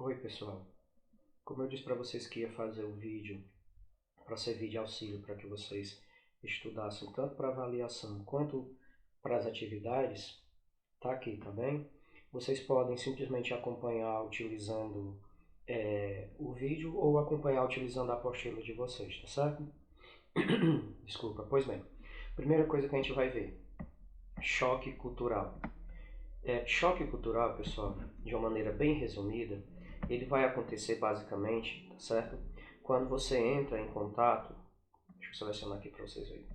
Oi pessoal, como eu disse para vocês que ia fazer o vídeo para servir de auxílio para que vocês estudassem tanto para avaliação quanto para as atividades, tá aqui, tá bem? Vocês podem simplesmente acompanhar utilizando o vídeo ou acompanhar utilizando a apostila de vocês, tá certo? Desculpa, pois bem. Primeira coisa que a gente vai ver, choque cultural. Choque cultural, pessoal, de uma maneira bem resumida, ele vai acontecer basicamente, tá certo? Quando você entra em contato, deixa eu selecionar aqui para vocês verem.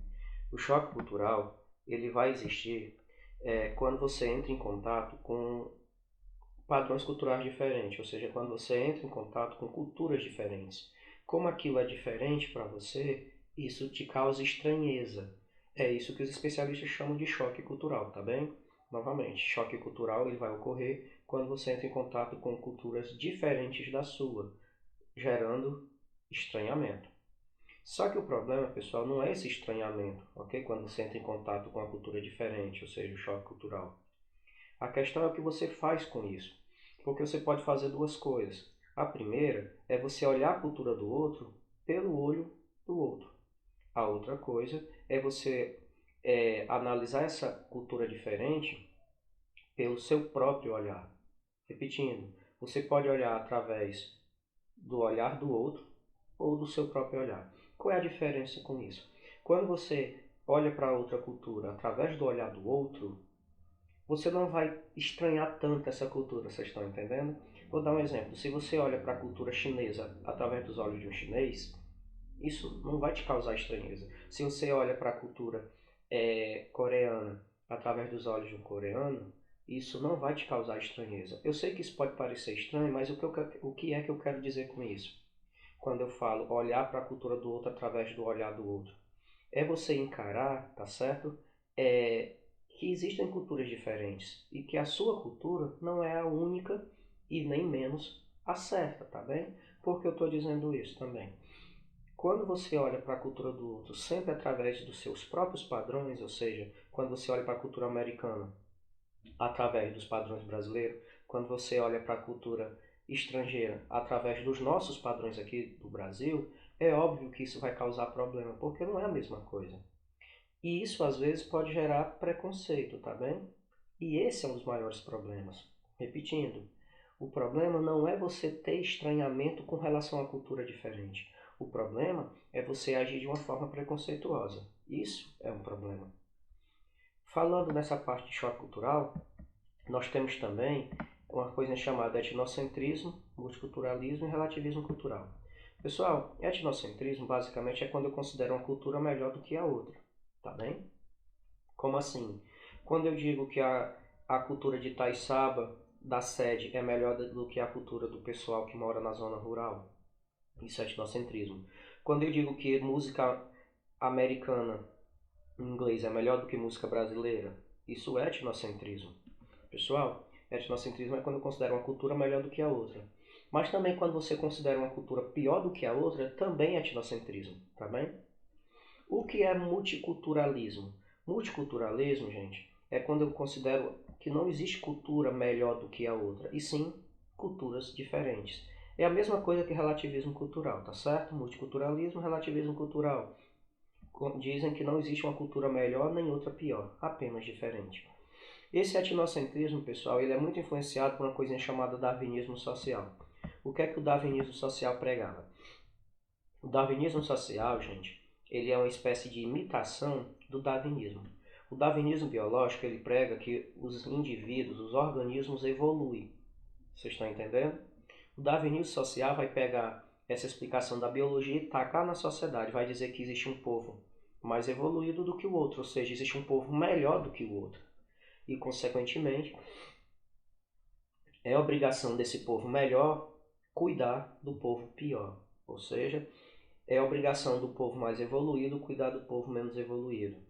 O choque cultural, ele vai existir quando você entra em contato com padrões culturais diferentes, ou seja, quando você entra em contato com culturas diferentes. Como aquilo é diferente para você, isso te causa estranheza. É isso que os especialistas chamam de choque cultural, tá bem? Novamente, choque cultural ele vai ocorrer quando você entra em contato com culturas diferentes da sua, gerando estranhamento. Só que o problema, pessoal, não é esse estranhamento, ok? Quando você entra em contato com uma cultura diferente, ou seja, o choque cultural. A questão é o que você faz com isso, porque você pode fazer duas coisas. A primeira é você olhar a cultura do outro pelo olho do outro. A outra coisa é você analisar essa cultura diferente pelo seu próprio olhar. Repetindo, você pode olhar através do olhar do outro ou do seu próprio olhar. Qual é a diferença com isso? Quando você olha para outra cultura através do olhar do outro, você não vai estranhar tanto essa cultura, vocês estão entendendo? Vou dar um exemplo. Se você olha para a cultura chinesa através dos olhos de um chinês, isso não vai te causar estranheza. Se você olha para a cultura coreana através dos olhos de um coreano, isso não vai te causar estranheza. Eu sei que isso pode parecer estranho, mas o que é que eu quero dizer com isso? Quando eu falo olhar para a cultura do outro através do olhar do outro. É você encarar, tá certo? Que existem culturas diferentes e que a sua cultura não é a única e nem menos a certa, tá bem? Por que eu estou dizendo isso também? Quando você olha para a cultura do outro sempre através dos seus próprios padrões, ou seja, quando você olha para a cultura americana através dos padrões brasileiros, quando você olha para a cultura estrangeira através dos nossos padrões aqui do Brasil, é óbvio que isso vai causar problema, porque não é a mesma coisa. E isso às vezes pode gerar preconceito, tá bem? E esse é um dos maiores problemas. Repetindo, o problema não é você ter estranhamento com relação à cultura diferente. O problema é você agir de uma forma preconceituosa. Isso é um problema. Falando nessa parte de choque cultural, nós temos também uma coisa chamada etnocentrismo, multiculturalismo e relativismo cultural. Pessoal, etnocentrismo basicamente é quando eu considero uma cultura melhor do que a outra, tá bem? Como assim? Quando eu digo que a cultura de Taiçaba, da sede, é melhor do que a cultura do pessoal que mora na zona rural, isso é etnocentrismo. Quando eu digo que música americana em inglês é melhor do que música brasileira, isso é etnocentrismo. Pessoal, etnocentrismo é quando eu considero uma cultura melhor do que a outra. Mas também quando você considera uma cultura pior do que a outra, também é etnocentrismo, tá bem? O que é multiculturalismo? Multiculturalismo, gente, é quando eu considero que não existe cultura melhor do que a outra, e sim culturas diferentes. É a mesma coisa que relativismo cultural, tá certo? Multiculturalismo, relativismo cultural. Dizem que não existe uma cultura melhor nem outra pior, apenas diferente. Esse etnocentrismo, pessoal, ele é muito influenciado por uma coisinha chamada darwinismo social. O que é que o darwinismo social pregava? O darwinismo social, gente, ele é uma espécie de imitação do darwinismo. O darwinismo biológico, ele prega que os indivíduos, os organismos evoluem. Vocês estão entendendo? O darwinismo social vai pegar essa explicação da biologia e tacar na sociedade. Vai dizer que existe um povo mais evoluído do que o outro, ou seja, existe um povo melhor do que o outro. E, consequentemente, é obrigação desse povo melhor cuidar do povo pior. Ou seja, é obrigação do povo mais evoluído cuidar do povo menos evoluído.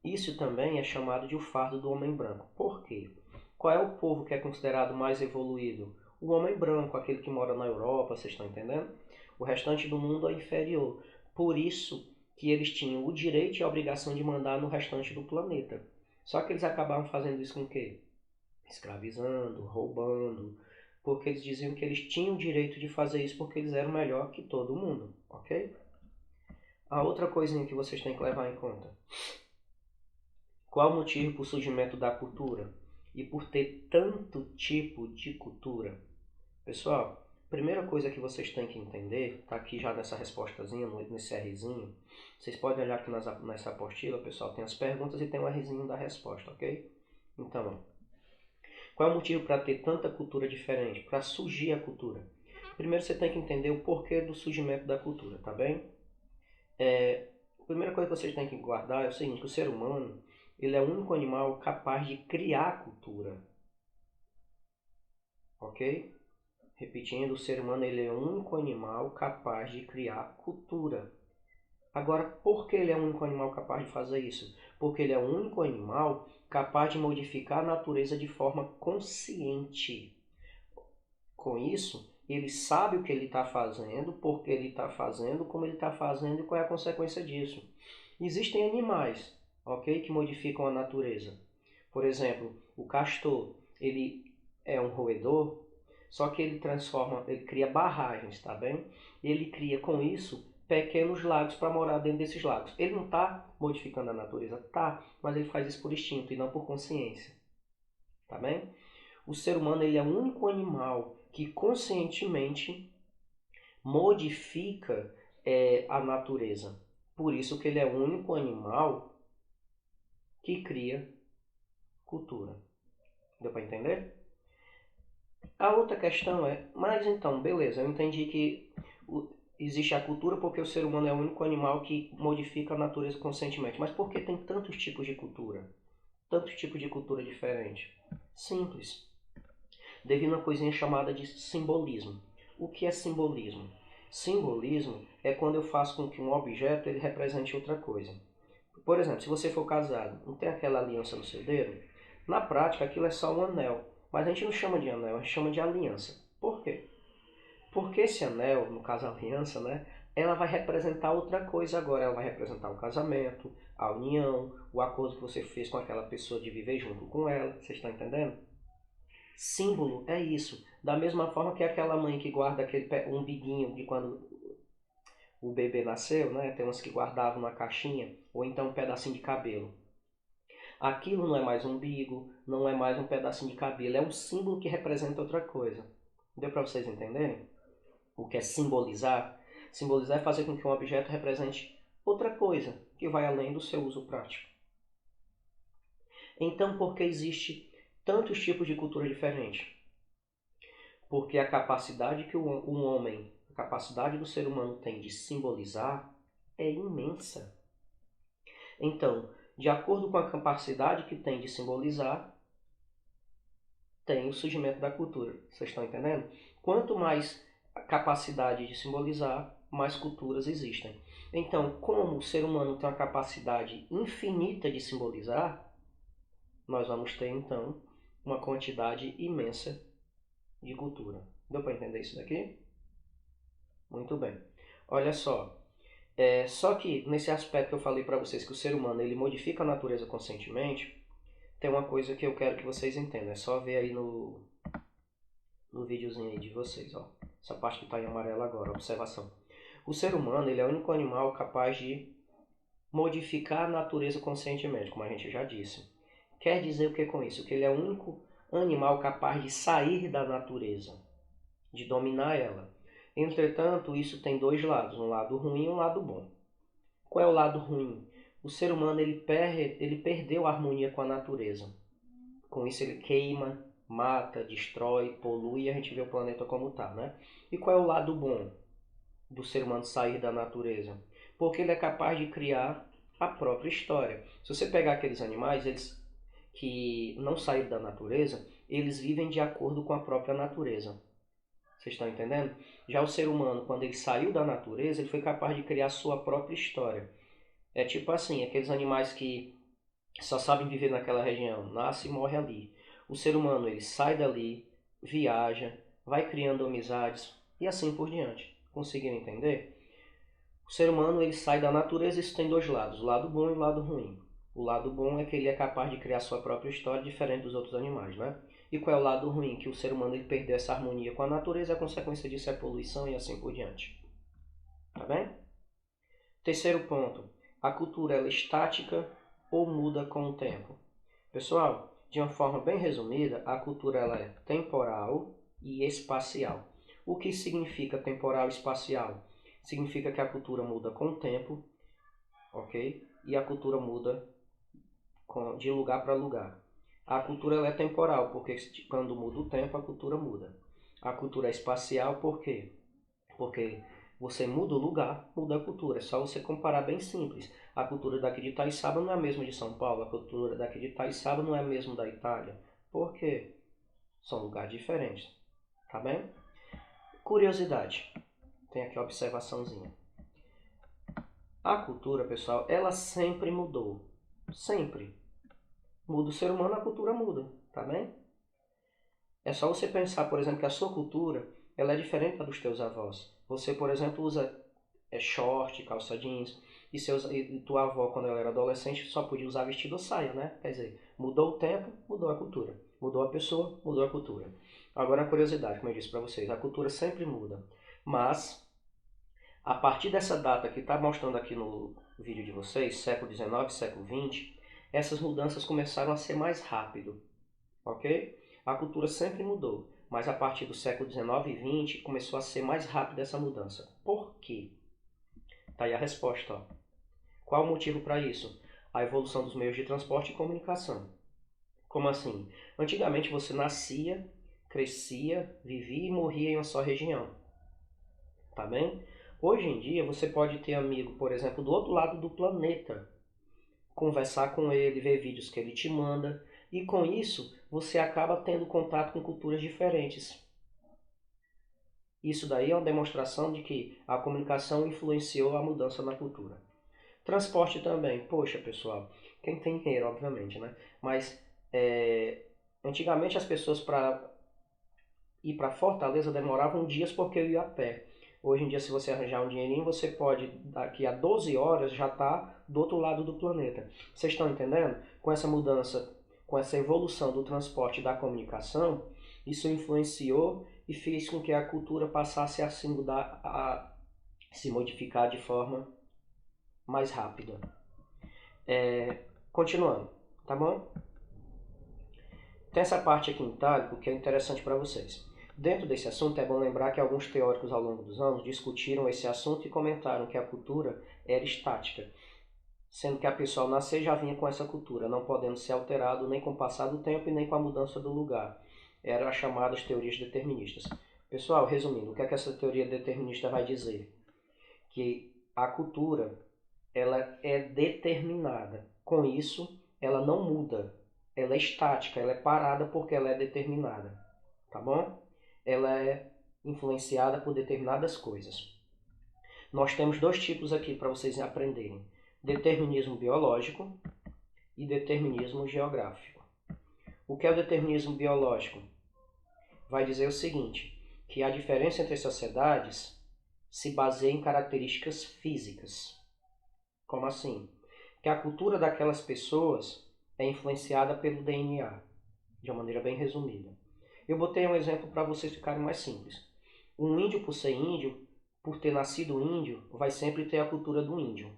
Isso também é chamado de o fardo do homem branco. Por quê? Qual é o povo que é considerado mais evoluído? O homem branco, aquele que mora na Europa, vocês estão entendendo? O restante do mundo é inferior. Por isso que eles tinham o direito e a obrigação de mandar no restante do planeta. Só que eles acabaram fazendo isso com o quê? Escravizando, roubando, porque eles diziam que eles tinham o direito de fazer isso porque eles eram melhor que todo mundo, ok? A outra coisinha que vocês têm que levar em conta. Qual o motivo para o surgimento da cultura? E por ter tanto tipo de cultura? Pessoal, primeira coisa que vocês têm que entender, está aqui já nessa respostazinha, nesse Rzinho. Vocês podem olhar aqui nessa apostila, pessoal, tem as perguntas e tem o Rzinho da resposta, ok? Então, qual é o motivo para ter tanta cultura diferente, para surgir a cultura? Primeiro você tem que entender o porquê do surgimento da cultura, tá bem? A primeira coisa que vocês têm que guardar é o seguinte, que o ser humano, ele é o único animal capaz de criar cultura, ok? Repetindo, o ser humano ele é o único animal capaz de criar cultura. Agora, por que ele é o único animal capaz de fazer isso? Porque ele é o único animal capaz de modificar a natureza de forma consciente. Com isso, ele sabe o que ele está fazendo, por que ele está fazendo, como ele está fazendo e qual é a consequência disso. Existem animais, ok, que modificam a natureza. Por exemplo, o castor, ele é um roedor, só que ele cria barragens, tá bem? Ele cria com isso pequenos lagos para morar dentro desses lagos. Ele não está modificando a natureza, tá, mas ele faz isso por instinto e não por consciência, tá bem? O ser humano ele é o único animal que conscientemente modifica a natureza. Por isso que ele é o único animal que cria cultura. Deu para entender? A outra questão é, mas então, beleza, eu entendi que existe a cultura porque o ser humano é o único animal que modifica a natureza conscientemente. Mas por que tem tantos tipos de cultura? Tantos tipos de cultura diferentes? Simples. Devido a uma coisinha chamada de simbolismo. O que é simbolismo? Simbolismo é quando eu faço com que um objeto ele represente outra coisa. Por exemplo, se você for casado, não tem aquela aliança no seu dedo? Na prática, aquilo é só um anel. Mas a gente não chama de anel, a gente chama de aliança. Por quê? Porque esse anel, no caso a aliança, né, ela vai representar outra coisa agora. Ela vai representar o casamento, a união, o acordo que você fez com aquela pessoa de viver junto com ela. Vocês estão entendendo? Símbolo é isso. Da mesma forma que aquela mãe que guarda aquele umbiguinho de quando o bebê nasceu, né? Tem uns que guardavam na caixinha, ou então um pedacinho de cabelo. Aquilo não é mais um umbigo, não é mais um pedacinho de cabelo, é um símbolo que representa outra coisa. Deu para vocês entenderem? O que é simbolizar? Simbolizar é fazer com que um objeto represente outra coisa, que vai além do seu uso prático. Então, por que existe tantos tipos de cultura diferentes? Porque a capacidade que um homem, a capacidade do ser humano tem de simbolizar é imensa. Então, de acordo com a capacidade que tem de simbolizar, tem o surgimento da cultura. Vocês estão entendendo? Quanto mais capacidade de simbolizar, mais culturas existem. Então, como o ser humano tem uma capacidade infinita de simbolizar, nós vamos ter, então, uma quantidade imensa de cultura. Deu para entender isso daqui? Muito bem. Olha só. Só que, nesse aspecto que eu falei para vocês, que o ser humano ele modifica a natureza conscientemente, tem uma coisa que eu quero que vocês entendam. É só ver aí no videozinho aí de vocês, ó. Essa parte que está em amarelo agora, observação. O ser humano ele é o único animal capaz de modificar a natureza conscientemente, como a gente já disse. Quer dizer o que com isso? Que ele é o único animal capaz de sair da natureza, de dominar ela. Entretanto, isso tem dois lados, um lado ruim e um lado bom. Qual é o lado ruim? O ser humano ele perdeu a harmonia com a natureza. Com isso ele queima, mata, destrói, polui e a gente vê o planeta como está, né? E qual é o lado bom do ser humano sair da natureza? Porque ele é capaz de criar a própria história. Se você pegar aqueles animais, eles que não saíram da natureza, eles vivem de acordo com a própria natureza. Vocês estão entendendo? Já o ser humano, quando ele saiu da natureza, ele foi capaz de criar a sua própria história. É tipo assim, aqueles animais que só sabem viver naquela região, nasce e morre ali. O ser humano, ele sai dali, viaja, vai criando amizades e assim por diante. Conseguiram entender? O ser humano, ele sai da natureza e isso tem dois lados, o lado bom e o lado ruim. O lado bom é que ele é capaz de criar sua própria história diferente dos outros animais, né? E qual é o lado ruim? Que o ser humano ele perdeu essa harmonia com a natureza, a consequência disso é poluição e assim por diante. Tá bem? Terceiro ponto. A cultura ela é estática ou muda com o tempo? Pessoal, de uma forma bem resumida, a cultura ela é temporal e espacial. O que significa temporal e espacial? Significa que a cultura muda com o tempo, ok? E a cultura muda de lugar para lugar. A cultura ela é temporal, porque quando muda o tempo, a cultura muda. A cultura é espacial, por quê? Porque você muda o lugar, muda a cultura. É só você comparar bem simples. A cultura daqui de Itaissaba não é a mesma de São Paulo. A cultura daqui de Itaissaba não é a mesma da Itália. Por quê? São lugares diferentes. Tá bem? Curiosidade. Tem aqui a observaçãozinha. A cultura, pessoal, ela sempre mudou. Sempre. Muda o ser humano, a cultura muda. Tá bem? É só você pensar, por exemplo, que a sua cultura ela é diferente da dos teus avós. Você, por exemplo, usa short, calça jeans, e tua avó, quando ela era adolescente, só podia usar vestido ou saia, né? Quer dizer, mudou o tempo, mudou a cultura. Mudou a pessoa, mudou a cultura. Agora, a curiosidade, como eu disse para vocês, a cultura sempre muda. Mas, a partir dessa data que está mostrando aqui no vídeo de vocês, século XIX, século XX, essas mudanças começaram a ser mais rápido, ok? A cultura sempre mudou, mas a partir do século XIX e XX começou a ser mais rápida essa mudança. Por quê? Tá aí a resposta. Ó. Qual o motivo para isso? A evolução dos meios de transporte e comunicação. Como assim? Antigamente você nascia, crescia, vivia e morria em uma só região. Tá bem? Hoje em dia você pode ter amigo, por exemplo, do outro lado do planeta. Conversar com ele, ver vídeos que ele te manda. E com isso você acaba tendo contato com culturas diferentes. Isso daí é uma demonstração de que a comunicação influenciou a mudança na cultura. Transporte também. Poxa, pessoal, quem tem dinheiro, obviamente, né? Mas antigamente as pessoas para ir para Fortaleza demoravam dias porque eu ia a pé. Hoje em dia, se você arranjar um dinheirinho, você pode, daqui a 12 horas, já estar do outro lado do planeta. Vocês estão entendendo? Com essa mudança, com essa evolução do transporte e da comunicação, isso influenciou e fez com que a cultura passasse a se mudar, a se modificar de forma mais rápida. Continuando, tá bom? Tem essa parte aqui em itálico que é interessante para vocês. Dentro desse assunto é bom lembrar que alguns teóricos ao longo dos anos discutiram esse assunto e comentaram que a cultura era estática, sendo que a pessoa ao nascer já vinha com essa cultura, não podendo ser alterado nem com o passar do tempo e nem com a mudança do lugar. Eram as chamadas teorias deterministas. Pessoal, resumindo, o que é que essa teoria determinista vai dizer? Que a cultura ela é determinada. Com isso, ela não muda. Ela é estática, ela é parada porque ela é determinada. Tá bom? Ela é influenciada por determinadas coisas. Nós temos dois tipos aqui para vocês aprenderem. Determinismo biológico e determinismo geográfico. O que é o determinismo biológico? Vai dizer o seguinte, que a diferença entre sociedades se baseia em características físicas. Como assim? Que a cultura daquelas pessoas é influenciada pelo DNA, de uma maneira bem resumida. Eu botei um exemplo para vocês ficarem mais simples. Um índio, por ser índio, por ter nascido índio, vai sempre ter a cultura do índio.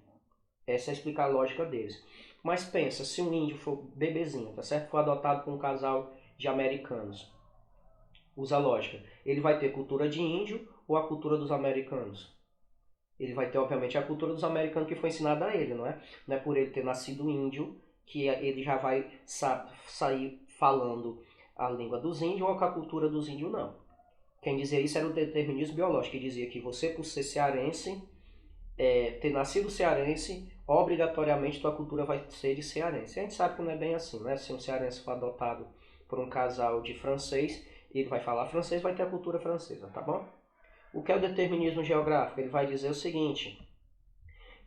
Essa é explicar a lógica deles. Mas pensa, se um índio for bebezinho, tá certo? For adotado por um casal de americanos, usa a lógica. Ele vai ter cultura de índio ou a cultura dos americanos? Ele vai ter, obviamente, a cultura dos americanos que foi ensinada a ele, não é? Não é por ele ter nascido índio que ele já vai sair falando a língua dos índios ou com a cultura dos índios, não. Quem dizia isso era o determinismo biológico, que dizia que você, por ser cearense, ter nascido cearense, obrigatoriamente tua cultura vai ser de cearense. A gente sabe que não é bem assim, né? Se um cearense for adotado por um casal de francês, ele vai falar francês, vai ter a cultura francesa, tá bom? O que é o determinismo geográfico? Ele vai dizer o seguinte,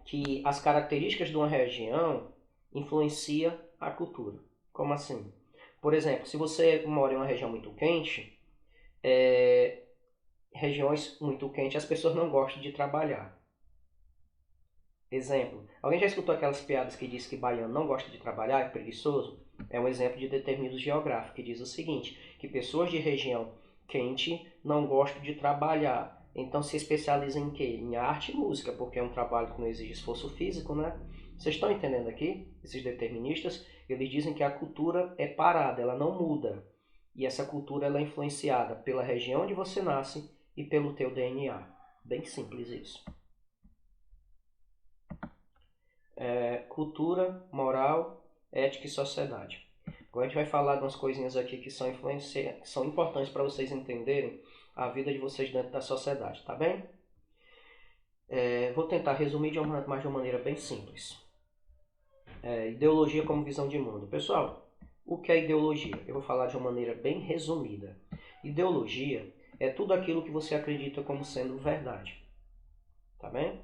que as características de uma região influenciam a cultura. Como assim? Por exemplo, se você mora em uma região muito quente, regiões muito quentes, as pessoas não gostam de trabalhar. Exemplo, alguém já escutou aquelas piadas que diz que baiano não gosta de trabalhar, é preguiçoso? É um exemplo de determinismo geográfico, que diz o seguinte, que pessoas de região quente não gostam de trabalhar. Então se especializam em quê? Em arte e música, porque é um trabalho que não exige esforço físico, né? Vocês estão entendendo aqui? Esses deterministas, eles dizem que a cultura é parada, ela não muda. E essa cultura ela é influenciada pela região onde você nasce e pelo teu DNA. Bem simples isso. Cultura, moral, ética e sociedade. Agora a gente vai falar de umas coisinhas aqui que são importantes para vocês entenderem a vida de vocês dentro da sociedade, tá bem? Vou tentar resumir mas de uma maneira bem simples. Ideologia como visão de mundo. Pessoal, o que é ideologia? Eu vou falar de uma maneira bem resumida. Ideologia é tudo aquilo que você acredita como sendo verdade. Tá bem?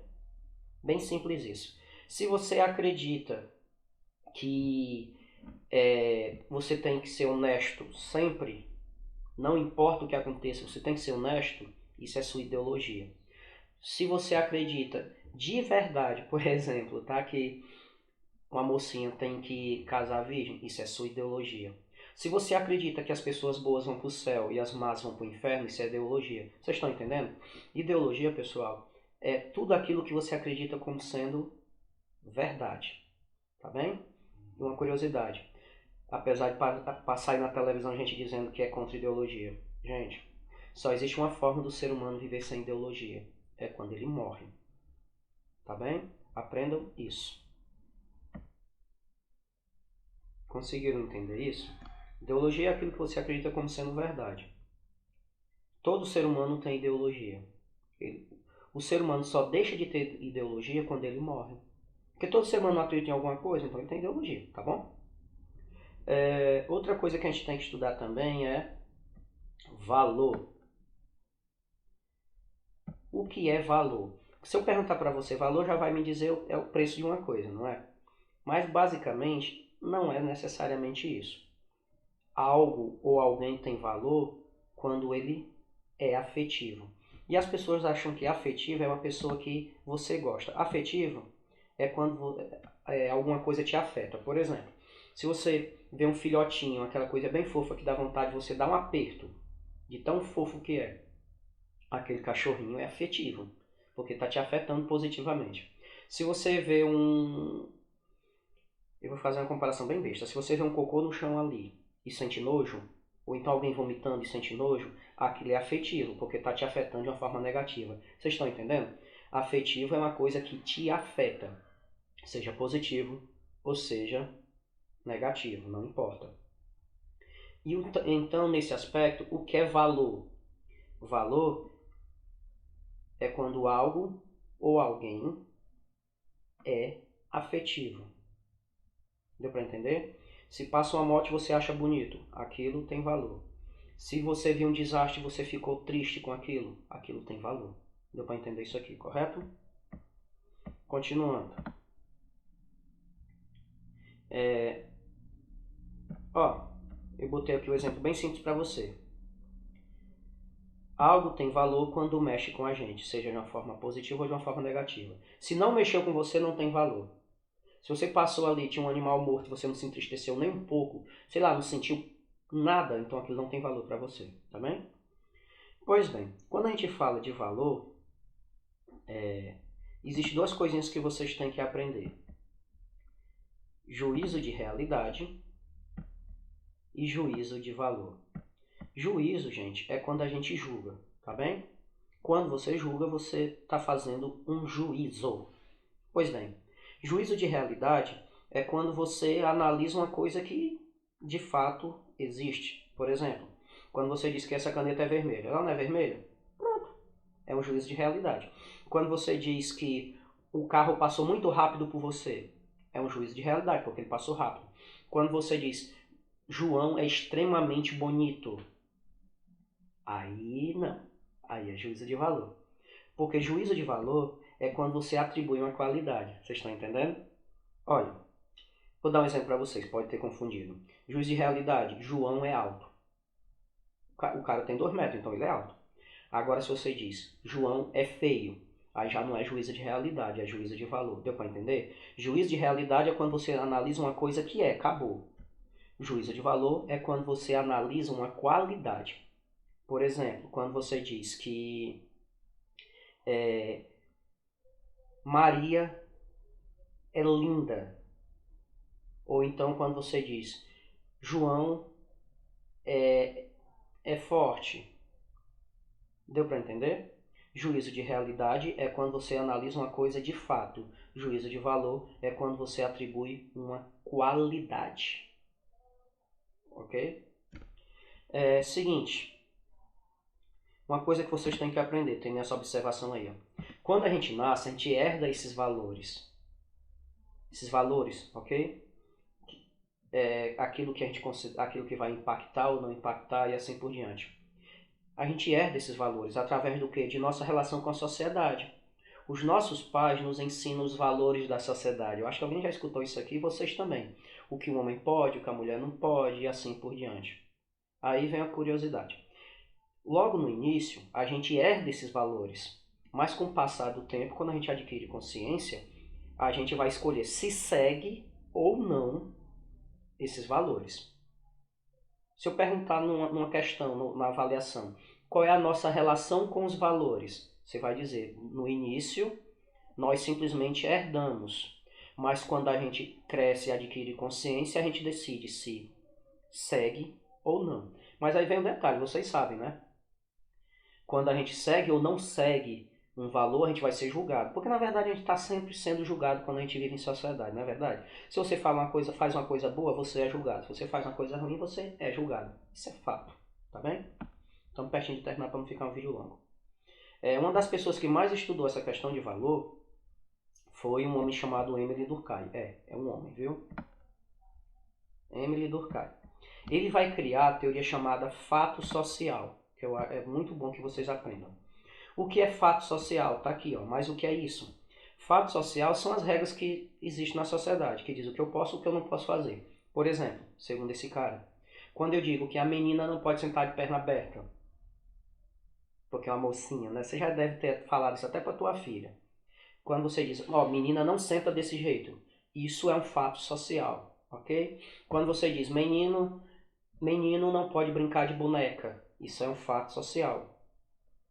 Bem simples isso. Se você acredita que você tem que ser honesto sempre, não importa o que aconteça, você tem que ser honesto, isso é sua ideologia. Se você acredita de verdade, por exemplo, tá, que uma mocinha tem que casar virgem, isso é sua ideologia. Se você acredita que as pessoas boas vão para o céu e as más vão para o inferno, isso é ideologia. Vocês estão entendendo? Ideologia, pessoal, é tudo aquilo que você acredita como sendo verdade. Tá bem? Uma curiosidade. Apesar de passar aí na televisão gente dizendo que é contra ideologia. Gente, só existe uma forma do ser humano viver sem ideologia. É quando ele morre. Tá bem? Aprendam isso. Conseguiram entender isso? Ideologia é aquilo que você acredita como sendo verdade. Todo ser humano tem ideologia. O ser humano só deixa de ter ideologia quando ele morre. Porque todo ser humano acredita em alguma coisa, então ele tem ideologia, tá bom? Outra coisa que a gente tem que estudar também é valor. O que é valor? Se eu perguntar para você valor, já vai me dizer o preço de uma coisa, não é? Mas basicamente não é necessariamente isso. Algo ou alguém tem valor quando ele é afetivo. E as pessoas acham que afetivo é uma pessoa que você gosta. Afetivo é quando alguma coisa te afeta. Por exemplo, se você vê um filhotinho, aquela coisa bem fofa que dá vontade de você dar um aperto, de tão fofo que é, aquele cachorrinho é afetivo, porque está te afetando positivamente. Se você vê eu vou fazer uma comparação bem besta. Se você vê um cocô no chão ali e sente nojo, ou então alguém vomitando e sente nojo, aquilo é afetivo, porque está te afetando de uma forma negativa. Vocês estão entendendo? Afetivo é uma coisa que te afeta, seja positivo ou seja negativo, não importa. E então, nesse aspecto, o que é valor? Valor é quando algo ou alguém é afetivo. Deu para entender? Se passa uma moto e você acha bonito, aquilo tem valor. Se você viu um desastre e você ficou triste com aquilo, aquilo tem valor. Deu para entender isso aqui, correto? Continuando. Eu botei aqui um exemplo bem simples para você. Algo tem valor quando mexe com a gente, seja de uma forma positiva ou de uma forma negativa. Se não mexeu com você, não tem valor. Se você passou ali, tinha um animal morto e você não se entristeceu nem um pouco, sei lá, não sentiu nada, então aquilo não tem valor para você, tá bem? Pois bem, quando a gente fala de valor, existem duas coisinhas que vocês têm que aprender. Juízo de realidade e juízo de valor. Juízo, gente, é quando a gente julga, tá bem? Quando você julga, você está fazendo um juízo. Pois bem, juízo de realidade é quando você analisa uma coisa que de fato existe. Por exemplo, quando você diz que essa caneta é vermelha, ela não é vermelha? Pronto, é um juízo de realidade. Quando você diz que o carro passou muito rápido por você, é um juízo de realidade, porque ele passou rápido. Quando você diz João é extremamente bonito, aí não, aí é juízo de valor. Porque juízo de valor é quando você atribui uma qualidade. Vocês estão entendendo? Olha, vou dar um exemplo para vocês, pode ter confundido. Juízo de realidade, João é alto. O cara tem 2 metros, então ele é alto. Agora se você diz, João é feio, aí já não é juízo de realidade, é juízo de valor. Deu para entender? Juízo de realidade é quando você analisa uma coisa que acabou. Juízo de valor é quando você analisa uma qualidade. Por exemplo, quando você diz que Maria é linda. Ou então quando você diz João é forte. Deu para entender? Juízo de realidade é quando você analisa uma coisa de fato. Juízo de valor é quando você atribui uma qualidade. Ok? Seguinte, uma coisa que vocês têm que aprender, tem essa observação aí. Ó. Quando a gente nasce, a gente herda esses valores. Esses valores, ok? Aquilo que a gente aquilo que vai impactar ou não impactar e assim por diante. A gente herda esses valores através do quê? De nossa relação com a sociedade. Os nossos pais nos ensinam os valores da sociedade. Eu acho que alguém já escutou isso aqui, vocês também. O que o homem pode, o que a mulher não pode e assim por diante. Aí vem a curiosidade. Logo no início, a gente herda esses valores. Mas com o passar do tempo, quando a gente adquire consciência, a gente vai escolher se segue ou não esses valores. Se eu perguntar numa questão, na avaliação, qual é a nossa relação com os valores? Você vai dizer, no início, nós simplesmente herdamos. Mas quando a gente cresce e adquire consciência, a gente decide se segue ou não. Mas aí vem um detalhe, vocês sabem, né? Quando a gente segue ou não segue um valor, a gente vai ser julgado. Porque na verdade a gente está sempre sendo julgado quando a gente vive em sociedade, não é verdade? Se você faz uma coisa boa, você é julgado. Se você faz uma coisa ruim, você é julgado. Isso é fato, tá bem? Estamos pertinho de terminar para não ficar um vídeo longo. Uma das pessoas que mais estudou essa questão de valor foi um homem chamado Émile Durkheim. É um homem, viu? Émile Durkheim. Ele vai criar a teoria chamada fato social, que é muito bom que vocês aprendam. O que é fato social? Tá aqui, ó. Mas o que é isso? Fato social são as regras que existem na sociedade, que diz o que eu posso e o que eu não posso fazer. Por exemplo, segundo esse cara, quando eu digo que a menina não pode sentar de perna aberta, porque é uma mocinha, né? Você já deve ter falado isso até para tua filha. Quando você diz, ó, menina não senta desse jeito, isso é um fato social, ok? Quando você diz, menino não pode brincar de boneca, isso é um fato social.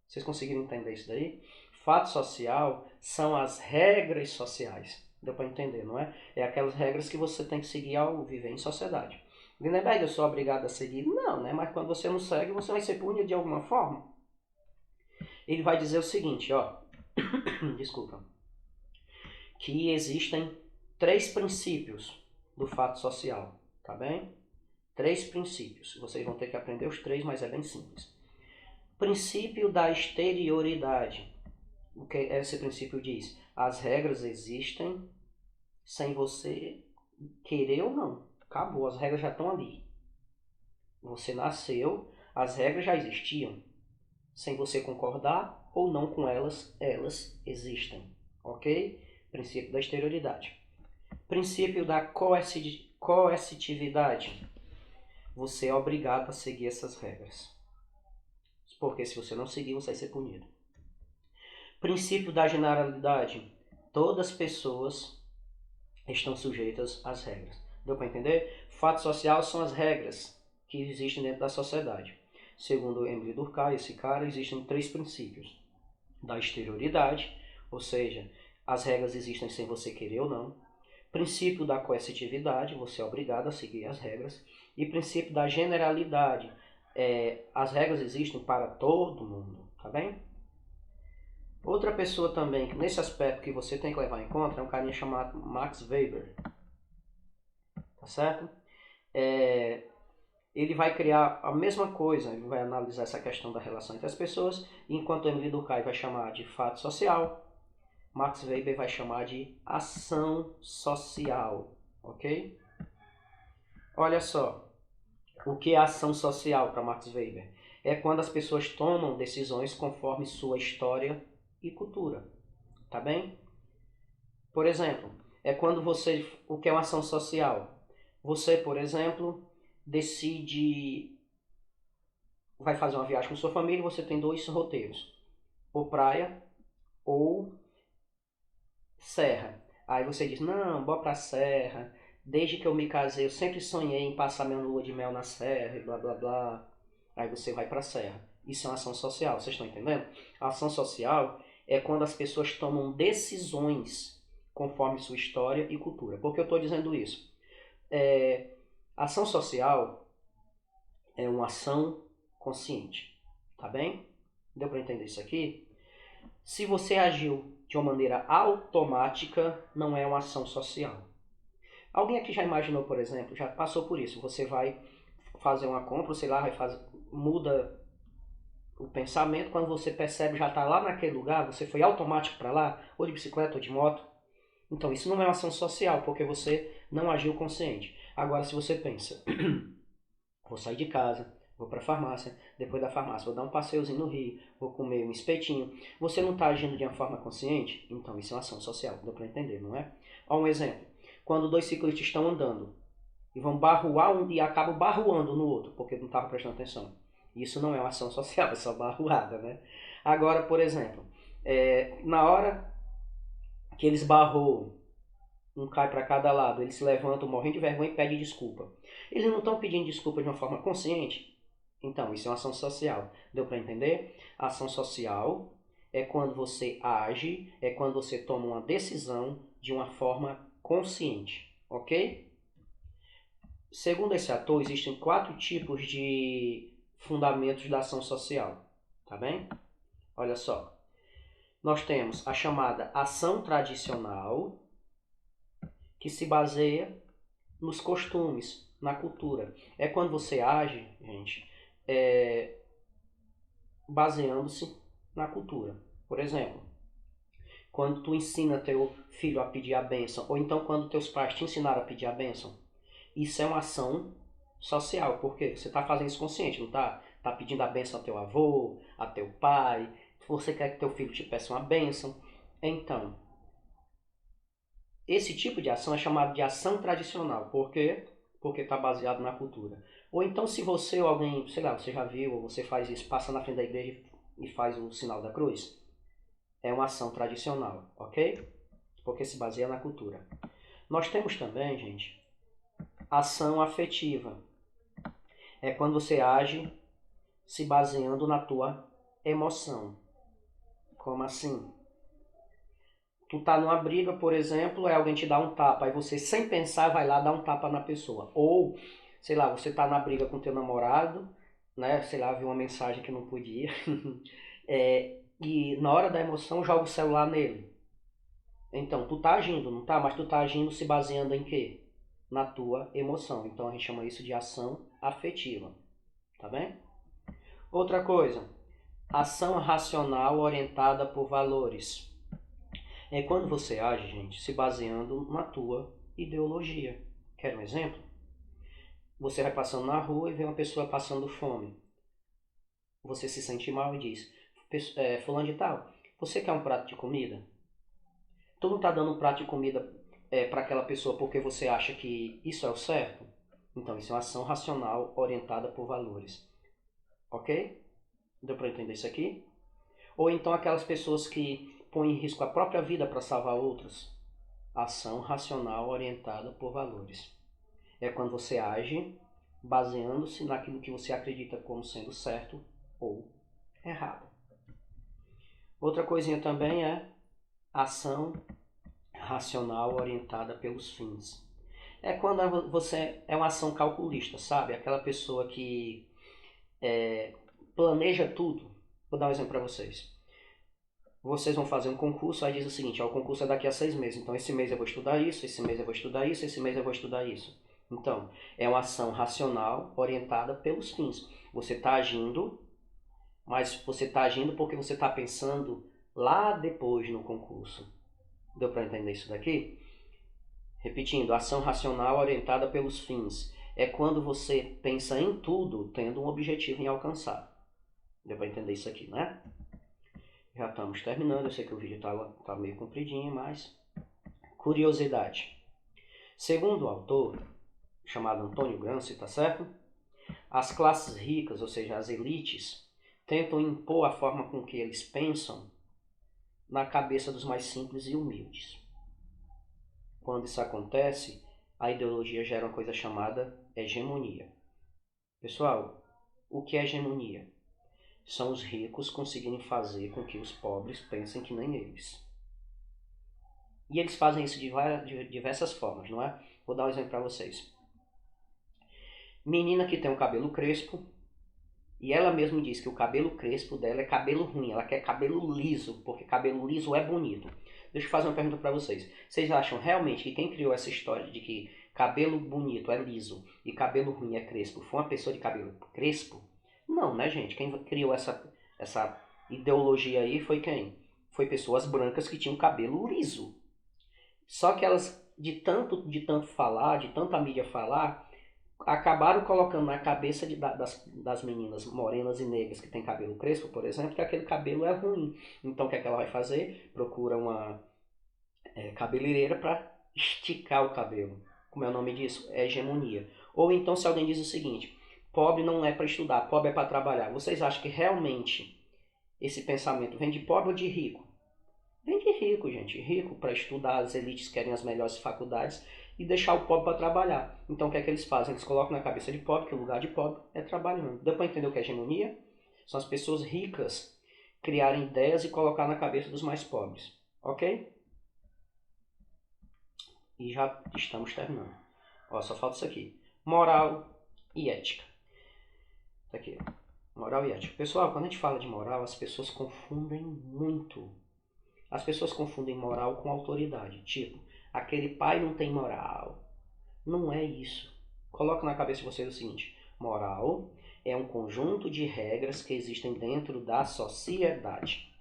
Vocês conseguiram entender isso daí? Fato social são as regras sociais. Deu para entender, não é? É aquelas regras que você tem que seguir ao viver em sociedade. Lindenberg, eu sou obrigado a seguir? Não, né? Mas quando você não segue, você vai ser punido de alguma forma. Ele vai dizer o seguinte, ó. Desculpa. Que existem 3 princípios do fato social, tá bem? 3 princípios. Vocês vão ter que aprender os 3, mas é bem simples. Princípio da exterioridade. O que esse princípio diz? As regras existem sem você querer ou não. Acabou, as regras já estão ali. Você nasceu, as regras já existiam. Sem você concordar ou não com elas, elas existem. Ok? Princípio da exterioridade. Princípio da coercitividade. Você é obrigado a seguir essas regras. Porque se você não seguir, você vai ser punido. Princípio da generalidade. Todas as pessoas estão sujeitas às regras. Deu para entender? Fato social são as regras que existem dentro da sociedade. Segundo Émile Durkheim, esse cara, existem 3 princípios. Da exterioridade, ou seja, as regras existem sem você querer ou não. Princípio da coercitividade, você é obrigado a seguir as regras. E princípio da generalidade, as regras existem para todo mundo, tá bem? Outra pessoa também, nesse aspecto que você tem que levar em conta, é um carinha chamado Max Weber, tá certo? Ele vai criar a mesma coisa, ele vai analisar essa questão da relação entre as pessoas, enquanto Émile Durkheim vai chamar de fato social, Max Weber vai chamar de ação social, ok? Olha só, o que é ação social para Max Weber? É quando as pessoas tomam decisões conforme sua história e cultura, tá bem? Por exemplo, é quando você, o que é uma ação social? Você, por exemplo, decide, vai fazer uma viagem com sua família e você tem 2 roteiros, ou praia ou serra. Aí você diz, não, bora pra serra, Desde que eu me casei, eu sempre sonhei em passar minha lua de mel na serra e blá blá blá. Aí você vai para a serra. Isso é uma ação social, vocês estão entendendo? A ação social é quando as pessoas tomam decisões conforme sua história e cultura. Por que eu estou dizendo isso? Ação social é uma ação consciente, tá bem? Deu para entender isso aqui? Se você agiu de uma maneira automática, não é uma ação social. Alguém aqui já imaginou, por exemplo, já passou por isso? Você vai fazer uma compra, sei lá, muda o pensamento, quando você percebe já está lá naquele lugar, você foi automático para lá, ou de bicicleta ou de moto. Então isso não é uma ação social, porque você não agiu consciente. Agora se você pensa, vou sair de casa, vou para a farmácia, depois da farmácia vou dar um passeiozinho no rio, vou comer um espetinho, você não está agindo de uma forma consciente? Então isso é uma ação social, deu para entender, não é? Olha um exemplo, quando dois ciclistas estão andando e vão barruar um e acabam barruando no outro, porque não estavam prestando atenção. Isso não é uma ação social, é só barruada, né? Agora, por exemplo, na hora que eles barroam, um cai para cada lado, eles se levantam morrendo de vergonha e pedem desculpa. Eles não estão pedindo desculpa de uma forma consciente? Então, isso é uma ação social. Deu para entender? A ação social é quando você age, é quando você toma uma decisão de uma forma consciente, ok? Segundo esse autor, existem 4 tipos de fundamentos da ação social, tá bem? Olha só, nós temos a chamada ação tradicional, que se baseia nos costumes, na cultura. É quando você age, gente, baseando-se na cultura. Por exemplo, quando tu ensina teu filho a pedir a bênção, ou então quando teus pais te ensinaram a pedir a bênção, isso é uma ação social, porque você está fazendo isso consciente, não está? Está pedindo a bênção a teu avô, a teu pai, você quer que teu filho te peça uma bênção. Então, esse tipo de ação é chamado de ação tradicional. Por quê? Porque está baseado na cultura. Ou então, se você ou alguém, sei lá, você já viu, ou você faz isso, passa na frente da igreja e faz o sinal da cruz, é uma ação tradicional, ok? Porque se baseia na cultura. Nós temos também, gente, ação afetiva. É quando você age se baseando na tua emoção. Como assim? Tu tá numa briga, por exemplo, aí alguém te dá um tapa, aí você sem pensar vai lá dar um tapa na pessoa. Ou, sei lá, você tá na briga com teu namorado, né? Sei lá, viu uma mensagem que não podia. E na hora da emoção joga o celular nele. Então, tu tá agindo, não tá? Mas tu tá agindo se baseando em quê? Na tua emoção. Então a gente chama isso de ação afetiva. Tá bem? Outra coisa, ação racional orientada por valores. É quando você age, gente, se baseando na tua ideologia. Quer um exemplo? Você vai passando na rua e vê uma pessoa passando fome. Você se sente mal e diz, fulano de tal, você quer um prato de comida? Tu não está dando um prato de comida para aquela pessoa porque você acha que isso é o certo? Então, isso é uma ação racional orientada por valores. Ok? Deu para entender isso aqui? Ou então aquelas pessoas que põem em risco a própria vida para salvar outros. Ação racional orientada por valores. É quando você age baseando-se naquilo que você acredita como sendo certo ou errado. Outra coisinha também é ação racional orientada pelos fins. É quando você é uma ação calculista, sabe? Aquela pessoa que planeja tudo. Vou dar um exemplo para vocês. Vocês vão fazer um concurso, aí diz o seguinte, o concurso é daqui a 6 meses, então esse mês eu vou estudar isso, esse mês eu vou estudar isso, esse mês eu vou estudar isso. Então, é uma ação racional orientada pelos fins. Você está agindo, mas você está agindo porque você está pensando lá depois no concurso. Deu para entender isso daqui? Repetindo, ação racional orientada pelos fins. É quando você pensa em tudo tendo um objetivo em alcançar. Deu para entender isso aqui, né? Já estamos terminando, eu sei que o vídeo tá meio compridinho, mas curiosidade. Segundo o autor, chamado Antônio Gramsci, tá certo? As classes ricas, ou seja, as elites, tentam impor a forma com que eles pensam na cabeça dos mais simples e humildes. Quando isso acontece, a ideologia gera uma coisa chamada hegemonia. Pessoal, o que é hegemonia? São os ricos conseguirem fazer com que os pobres pensem que nem eles. E eles fazem isso de diversas formas, não é? Vou dar um exemplo para vocês. Menina que tem um cabelo crespo, e ela mesma diz que o cabelo crespo dela é cabelo ruim, ela quer cabelo liso, porque cabelo liso é bonito. Deixa eu fazer uma pergunta para vocês. Vocês acham realmente que quem criou essa história de que cabelo bonito é liso e cabelo ruim é crespo foi uma pessoa de cabelo crespo? Não, né, gente? Quem criou essa ideologia aí foi quem? Foi pessoas brancas que tinham cabelo liso. Só que elas, de tanto falar, de tanta mídia falar, acabaram colocando na cabeça das meninas morenas e negras que têm cabelo crespo, por exemplo, que aquele cabelo é ruim. Então o que é que ela vai fazer? Procura uma cabeleireira para esticar o cabelo. Como é o nome disso? É hegemonia. Ou então se alguém diz o seguinte, pobre não é para estudar, pobre é para trabalhar. Vocês acham que realmente esse pensamento vem de pobre ou de rico? Vem de rico, gente. Rico para estudar, as elites querem as melhores faculdades e deixar o pobre para trabalhar. Então o que é que eles fazem? Eles colocam na cabeça de pobre que o lugar de pobre é trabalhando. Deu para entender o que é hegemonia? São as pessoas ricas criarem ideias e colocar na cabeça dos mais pobres. Ok? E já estamos terminando. Ó, só falta isso aqui. Moral e ética. Isso aqui. Moral e ética. Pessoal, quando a gente fala de moral, as pessoas confundem muito. As pessoas confundem moral com autoridade. Tipo, aquele pai não tem moral. Não é isso. Coloca na cabeça de vocês o seguinte. Moral é um conjunto de regras que existem dentro da sociedade.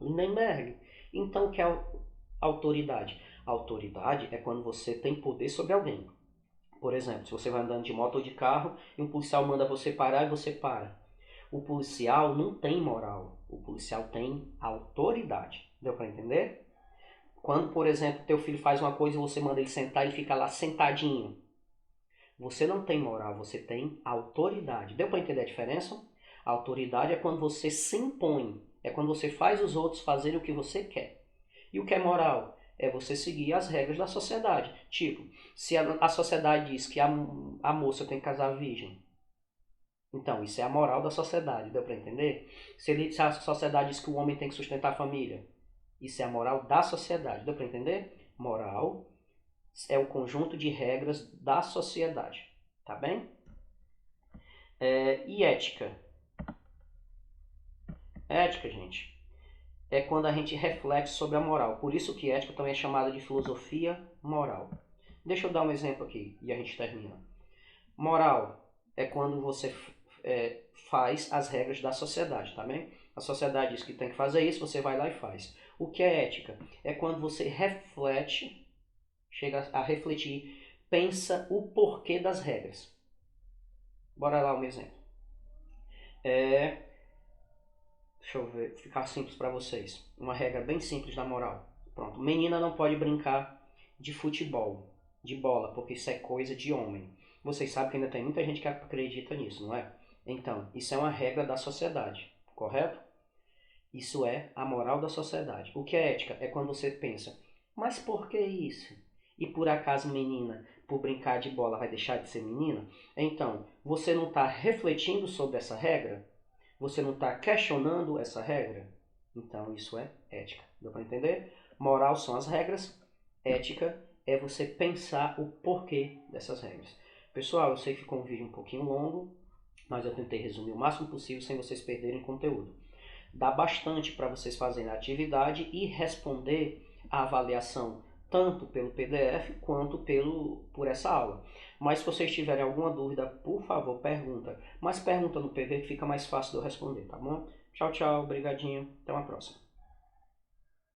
Lindenberg. Então, o que é autoridade? Autoridade é quando você tem poder sobre alguém. Por exemplo, se você vai andando de moto ou de carro e um policial manda você parar e você para. O policial não tem moral. O policial tem autoridade. Deu para entender? Quando, por exemplo, teu filho faz uma coisa e você manda ele sentar e fica lá sentadinho. Você não tem moral, você tem autoridade. Deu para entender a diferença? A autoridade é quando você se impõe. É quando você faz os outros fazerem o que você quer. E o que é moral? É você seguir as regras da sociedade. Tipo, se a sociedade diz que a moça tem que casar virgem, então isso é a moral da sociedade, deu para entender? Se a sociedade diz que o homem tem que sustentar a família, isso é a moral da sociedade, deu para entender? Moral é o conjunto de regras da sociedade, tá bem? E ética? Ética, gente, é quando a gente reflete sobre a moral. Por isso que ética também é chamada de filosofia moral. Deixa eu dar um exemplo aqui e a gente termina. Moral é quando você faz as regras da sociedade, tá bem? A sociedade diz que tem que fazer isso, você vai lá e faz. O que é ética? É quando você reflete, chega a refletir, pensa o porquê das regras. Bora lá um exemplo. Deixa eu ver, ficar simples para vocês. Uma regra bem simples da moral. Pronto, menina não pode brincar de futebol, de bola, porque isso é coisa de homem. Vocês sabem que ainda tem muita gente que acredita nisso, não é? Então, isso é uma regra da sociedade, correto? Isso é a moral da sociedade. O que é ética? É quando você pensa, mas por que isso? E por acaso menina, por brincar de bola, vai deixar de ser menina? Então, você não está refletindo sobre essa regra? Você não está questionando essa regra? Então, isso é ética. Deu para entender? Moral são as regras, ética é você pensar o porquê dessas regras. Pessoal, eu sei que ficou um vídeo um pouquinho longo, mas eu tentei resumir o máximo possível sem vocês perderem conteúdo. Dá bastante para vocês fazerem a atividade e responder a avaliação tanto pelo PDF quanto por essa aula. Mas se vocês tiverem alguma dúvida, por favor, pergunta. Mas pergunta no PV que fica mais fácil de eu responder, tá bom? Tchau, tchau, brigadinho, até uma próxima.